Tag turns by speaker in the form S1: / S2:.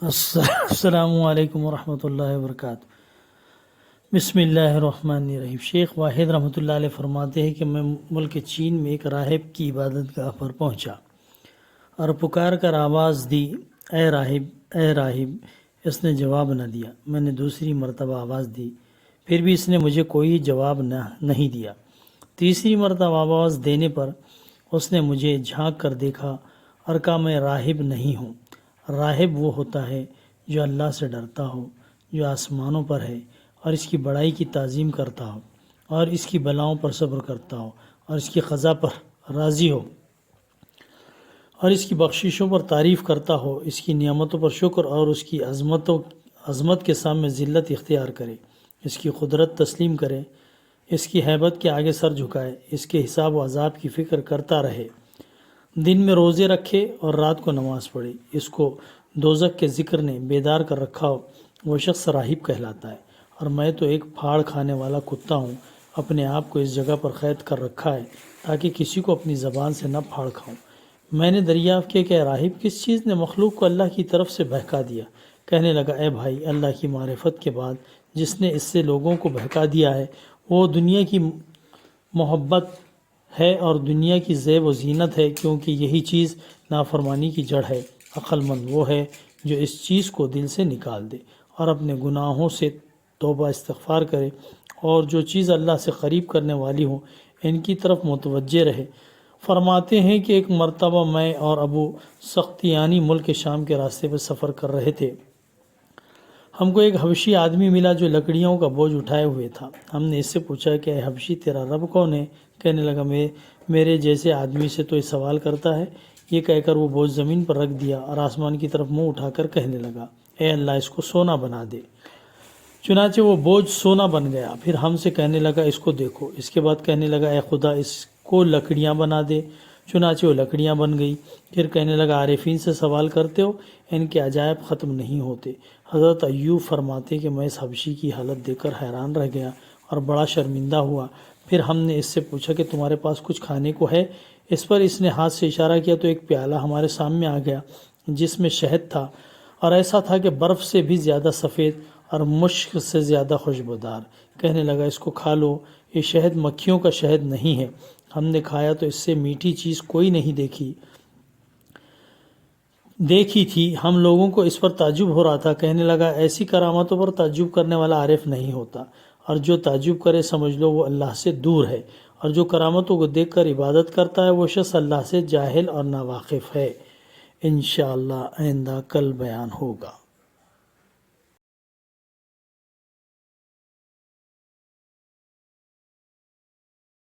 S1: السلام علیکم ورحمۃ اللہ وبرکاتہ۔ بسم اللہ الرحمن الرحیم۔ شیخ واحد رحمۃ اللہ علیہ فرماتے ہیں کہ میں ملک چین میں ایک راہب کی عبادت گاہ پر پہنچا اور پکار کر آواز دی، اے راہب اے راہب۔ اس نے جواب نہ دیا۔ میں نے دوسری مرتبہ آواز دی، پھر بھی اس نے مجھے کوئی جواب نہیں دیا۔ تیسری مرتبہ آواز دینے پر اس نے مجھے جھانک کر دیکھا اور کہا، میں راہب نہیں ہوں۔ راہب وہ ہوتا ہے جو اللہ سے ڈرتا ہو، جو آسمانوں پر ہے اور اس کی بڑائی کی تعظیم کرتا ہو اور اس کی بلاؤں پر صبر کرتا ہو اور اس کی قضا پر راضی ہو اور اس کی بخششوں پر تعریف کرتا ہو، اس کی نعمتوں پر شکر اور اس کی عظمت کے سامنے ذلت اختیار کرے، اس کی قدرت تسلیم کرے، اس کی ہیبت کے آگے سر جھکائے، اس کے حساب و عذاب کی فکر کرتا رہے، دن میں روزے رکھے اور رات کو نماز پڑھے، اس کو دوزخ کے ذکر نے بیدار کر رکھا ہو، وہ شخص راہب کہلاتا ہے۔ اور میں تو ایک پھاڑ کھانے والا کتا ہوں، اپنے آپ کو اس جگہ پر قید کر رکھا ہے تاکہ کسی کو اپنی زبان سے نہ پھاڑ کھاؤں۔ میں نے دریافت کیا کہ راہب کس چیز نے مخلوق کو اللہ کی طرف سے بہکا دیا؟ کہنے لگا، اے بھائی، اللہ کی معرفت کے بعد جس نے اس سے لوگوں کو بہکا دیا ہے وہ دنیا کی محبت ہے اور دنیا کی زیب و زینت ہے، کیونکہ یہی چیز نافرمانی کی جڑ ہے۔ عقل مند وہ ہے جو اس چیز کو دل سے نکال دے اور اپنے گناہوں سے توبہ استغفار کرے اور جو چیز اللہ سے قریب کرنے والی ہو ان کی طرف متوجہ رہے۔ فرماتے ہیں کہ ایک مرتبہ میں اور ابو سختیانی ملک شام کے راستے پر سفر کر رہے تھے۔ ہم کو ایک حبشی آدمی ملا جو لکڑیوں کا بوجھ اٹھائے ہوئے تھا۔ ہم نے اس سے پوچھا کہ اے حبشی، تیرا رب کون ہے؟ کہنے لگا، میرے جیسے آدمی سے تو یہ سوال کرتا ہے۔ یہ کہہ کر وہ بوجھ زمین پر رکھ دیا اور آسمان کی طرف منہ اٹھا کر کہنے لگا، اے اللہ، اس کو سونا بنا دے۔ چنانچہ وہ بوجھ سونا بن گیا۔ پھر ہم سے کہنے لگا، اس کو دیکھو۔ اس کے بعد کہنے لگا، اے خدا، اس کو لکڑیاں بنا دے۔ چنانچہ وہ لکڑیاں بن گئی۔ پھر کہنے لگا، عارفین سے سوال کرتے ہو، ان کے عجائب ختم نہیں ہوتے۔ حضرت ایوب فرماتے کہ میں اس حبشی کی حالت دیکھ کر حیران رہ گیا اور بڑا شرمندہ ہوا۔ پھر ہم نے اس سے پوچھا کہ تمہارے پاس کچھ کھانے کو ہے؟ اس پر اس نے ہاتھ سے اشارہ کیا تو ایک پیالہ ہمارے سامنے آ گیا جس میں شہد تھا، اور ایسا تھا کہ برف سے بھی زیادہ سفید اور مشک سے زیادہ خوشبودار۔ کہنے لگا، اس کو کھا لو، یہ شہد مکھیوں کا شہد نہیں ہے۔ ہم نے کھایا تو اس سے میٹھی چیز کوئی نہیں دیکھی تھی۔ ہم لوگوں کو اس پر تعجب ہو رہا تھا۔ کہنے لگا، ایسی کرامتوں پر تعجب کرنے والا عارف نہیں ہوتا، اور جو تعجب کرے سمجھ لو وہ اللہ سے دور ہے، اور جو کرامتوں کو دیکھ کر عبادت کرتا ہے وہ شخص اللہ سے جاہل اور ناواقف ہے۔ انشاءاللہ آئندہ کل بیان ہوگا۔